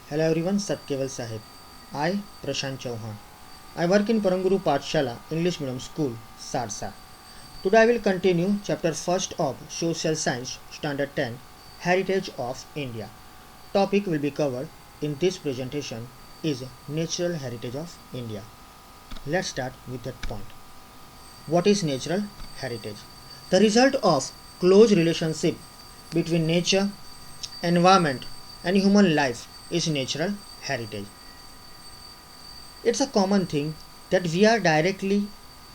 Hello everyone, Satkeval Sahib. I, Prashant Chauhan. I work in Paranguru Pathshala English Medium School, Sarsa. Today I will continue chapter 1st of Social Science, Standard 10, Heritage of India. Topic will be covered in this presentation is Natural Heritage of India. Let's start with that point. What is natural heritage? The result of close relationship between nature, environment and human life is natural heritage. It's a common thing that we are directly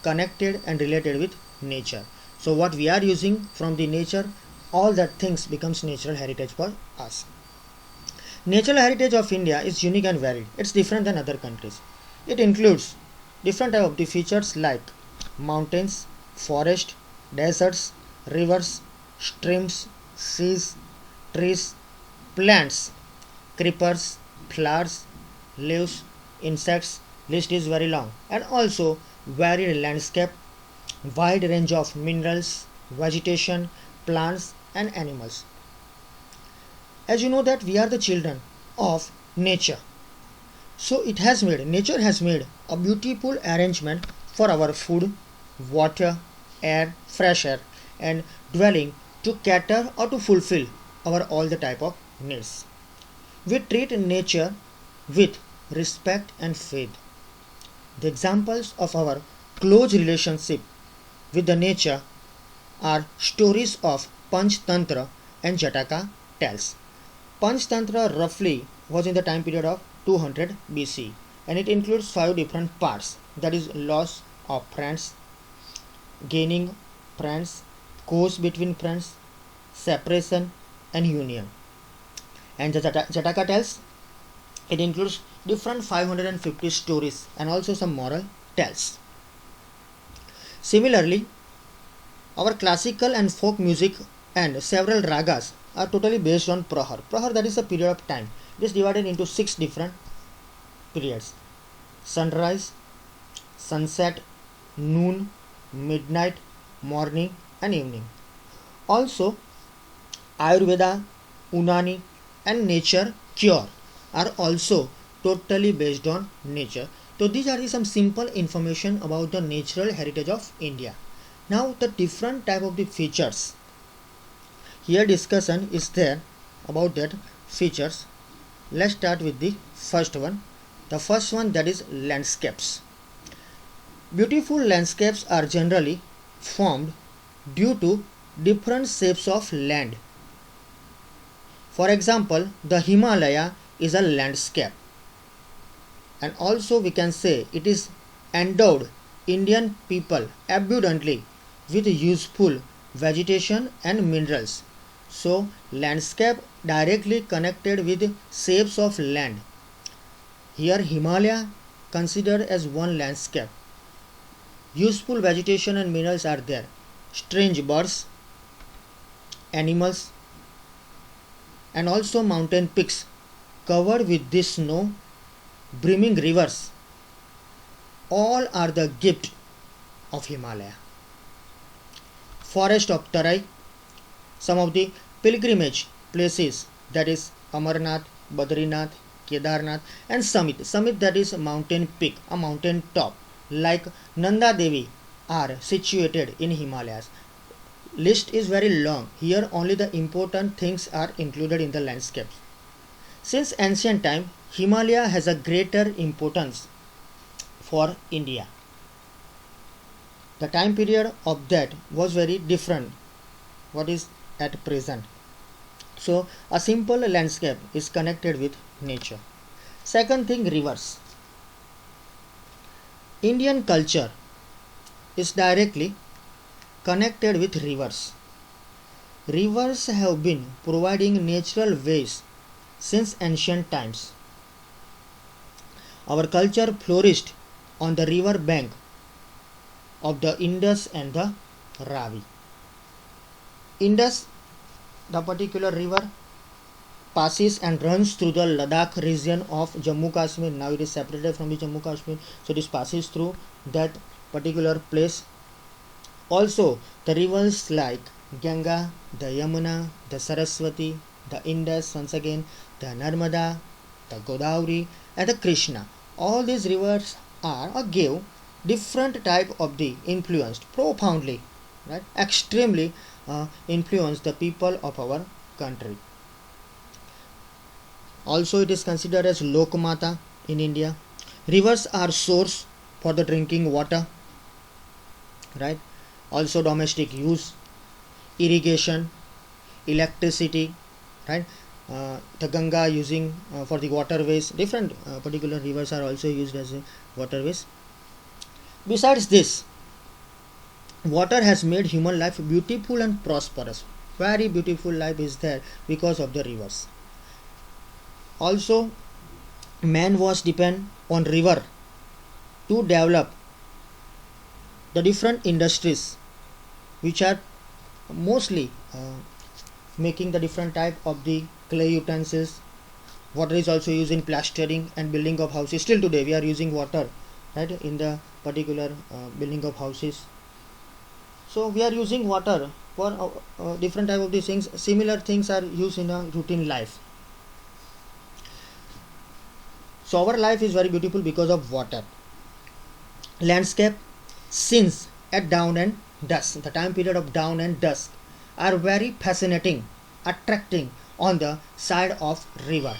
connected and related with nature. So what we are using from the nature, all that things becomes natural heritage for us. Natural heritage of India is unique and varied. It's different than other countries. It includes different type of the features like mountains, forest, deserts, rivers, streams, seas, trees, plants, creepers, flowers, leaves, insects. List is very long, and also varied landscape, wide range of minerals, vegetation, plants and animals. As you know that we are the children of nature, so nature has made a beautiful arrangement for our food, water, air, fresh air and dwelling to cater or to fulfill our all the type of needs. We treat nature with respect and faith. The examples of our close relationship with the nature are stories of Panchtantra and Jataka tales. Panchtantra roughly was in the time period of 200 BC and it includes 5 different parts, that is loss of friends, gaining friends, course between friends, separation and union. And the Jataka tales, it includes different 550 stories and also some moral tales. Similarly, our classical and folk music and several ragas are totally based on Prahar. Prahar, that is a period of time. It is divided into 6 different periods: sunrise, sunset, noon, midnight, morning and evening. Also, Ayurveda, Unani and nature cure are also totally based on nature. So these are some simple information about the natural heritage of India. Now the different type of the features. Here discussion is there about that features. Let's start with the first one. The first one, that is landscapes. Beautiful landscapes are generally formed due to different shapes of land. For example, the Himalaya is a landscape, and also we can say it is endowed Indian people abundantly with useful vegetation and minerals. So landscape directly connected with shapes of land. Here Himalaya considered as one landscape. Useful vegetation and minerals are there. Strange birds, animals and also mountain peaks covered with this snow, brimming rivers, all are the gift of Himalaya. Forest of Tarai, some of the pilgrimage places, that is Amarnath, Badrinath, Kedarnath and Summit. Summit, that is a mountain peak, a mountain top like Nanda Devi are situated in Himalayas. List is very long. Here only the important things are included in the landscapes. Since ancient time, Himalaya has a greater importance for India. The time period of that was very different what is at present. So a simple landscape is connected with nature. Second thing, rivers. Indian culture is directly connected with rivers. Rivers have been providing natural ways since ancient times. Our culture flourished on the river bank of the Indus and the Ravi. Indus, the particular river, passes and runs through the Ladakh region of Jammu Kashmir. Now it is separated from the Jammu Kashmir, so this passes through that particular place. Also the rivers like Ganga, the Yamuna, the Saraswati, the Indus, once again the Narmada, the Godavari and the Krishna. All these rivers are or give different type of the influenced profoundly, right? Extremely influence the people of our country. Also, it is considered as Lokmata in India. Rivers are source for the drinking water, right? Also, domestic use, irrigation, electricity, right? The Ganga using for the waterways. Different particular rivers are also used as waterways. Besides this, water has made human life beautiful and prosperous. Very beautiful life is there because of the rivers. Also, man was depend on river to develop the different industries which are mostly making the different type of the clay utensils. Water is also used in plastering and building of houses. Still today we are using water, right, in the particular building of houses. So we are using water for different type of these things. Similar things are used in a routine life. So our life is very beautiful because of water. Landscape scenes at dawn and dusk, the time period of dawn and dusk, are very fascinating, attracting on the side of river.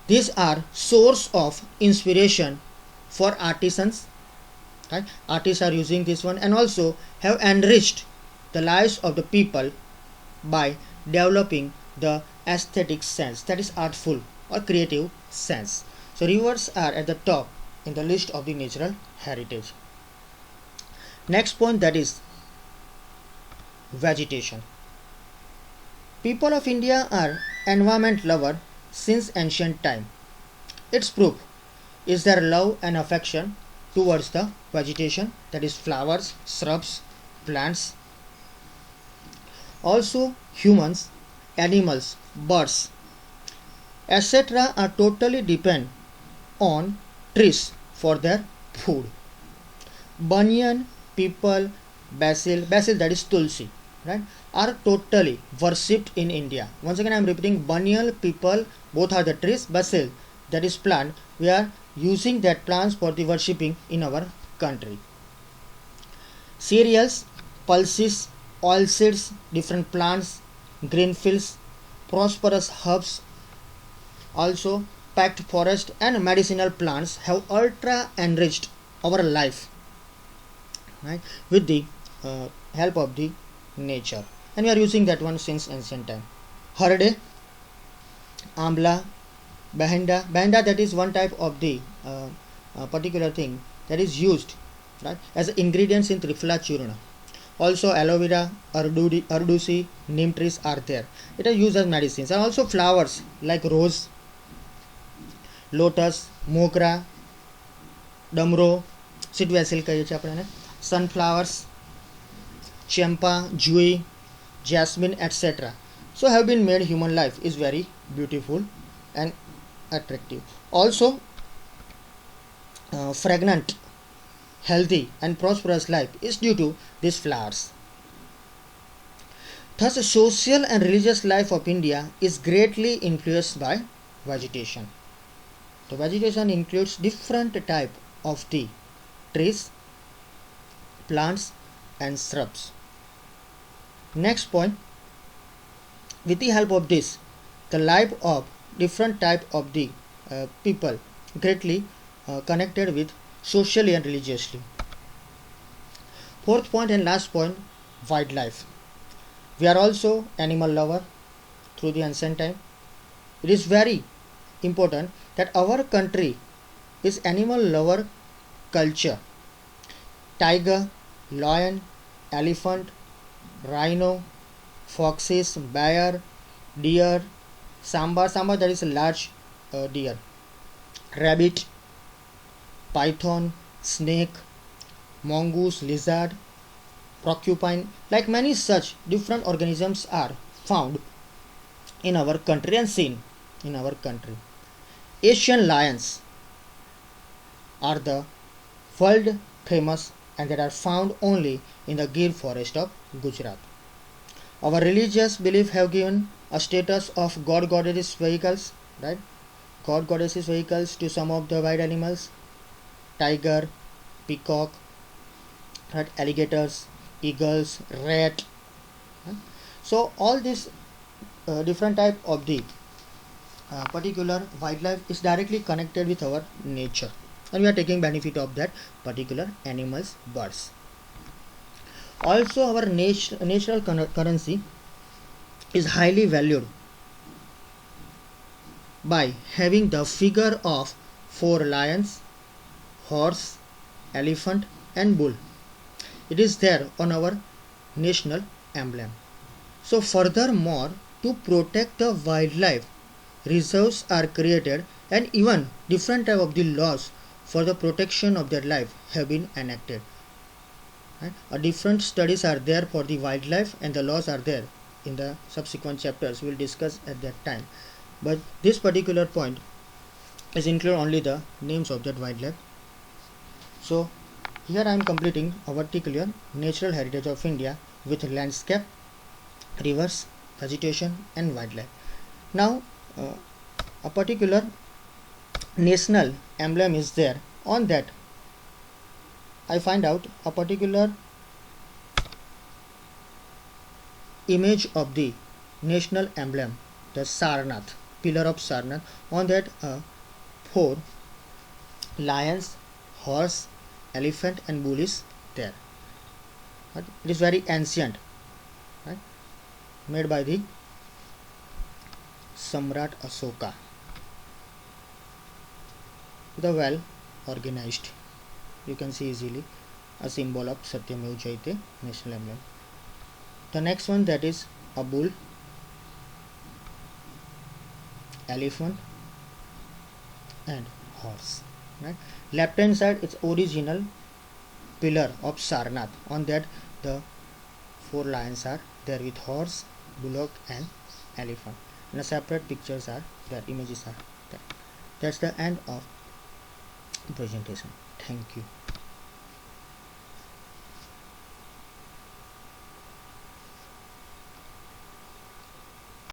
These are source of inspiration for artisans, right? Artists are using this one and also have enriched the lives of the people by developing the aesthetic sense, that is artful or creative sense. So rivers are at the top in the list of the natural heritage. Next point, that is vegetation. People of India are environment lover since ancient time. Its proof is their love and affection towards the vegetation, that is flowers, shrubs, plants. Also humans, animals, birds, etc. are totally depend on trees for their food. Banyan, people, basil, that is tulsi, right, are totally worshipped in India. Once again I am repeating, banyan, people, both are the trees. Basil, that is plant, we are using that plants for the worshipping in our country. Cereals, pulses, oilseeds, different plants, green fields, prosperous herbs, also packed forest and medicinal plants have ultra enriched our life, right, with the help of the nature, and we are using that one since ancient time. Harde, amla, bahenda, that is one type of the particular thing that is used, right, as ingredients in Triphala Churna. Also aloe vera, ardusi, neem trees are there. It is used as medicines. And also flowers like rose, lotus, mogra, damro, sit vessel कहिए છીએ આપણે, sunflowers, champa, jui, jasmine, etc. So have been made human life is very beautiful and attractive. Also fragrant, healthy and prosperous life is due to these flowers. Thus, the social and religious life of India is greatly influenced by vegetation. The vegetation includes different type of the trees, plants and shrubs. Next point, with the help of this, the life of different type of the people greatly connected with socially and religiously. Fourth point and last point, wildlife. We are also animal lover through the ancient time. It is very important that our country is animal lover culture. Tiger, lion, elephant, rhino, foxes, bear, deer, sambar, that is a large deer, rabbit, python, snake, mongoose, lizard, porcupine, like many such different organisms are found in our country and seen in our country. Asian lions are the world famous and that are found only in the Gir forest of Gujarat. Our religious belief have given a status of god goddess vehicles, right? God goddesses vehicles to some of the wild animals, tiger, peacock, right? Alligators, eagles, rat. Right? So all these different type of the particular wildlife is directly connected with our nature, and we are taking benefit of that particular animals, birds. Also, our natural currency is highly valued by having the figure of four lions, horse, elephant, and bull. It is there on our national emblem. So, furthermore, to protect the wildlife, reserves are created, and even different type of the laws for the protection of their life have been enacted. Right? Different studies are there for the wildlife, and the laws are there in the subsequent chapters. We'll discuss at that time. But this particular point is include only the names of that wildlife. So here I am completing a particular natural heritage of India with landscape, rivers, vegetation, and wildlife. Now a particular national emblem is there. On that I find out a particular image of the national emblem, the Sarnath, pillar of Sarnath. On that, four lions, horse, elephant, and bull is there. Right? It is very ancient, right? Made by the Samrat Asoka. The well organized. You can see easily a symbol of Satyamev Jayate national emblem. The next one, that is a bull, elephant, and horse. Right? Left hand side, its original pillar of Sarnath. On that, the four lions are there with horse, bullock, and elephant. And the separate pictures are there, images are there. That's the end of presentation. Thank you.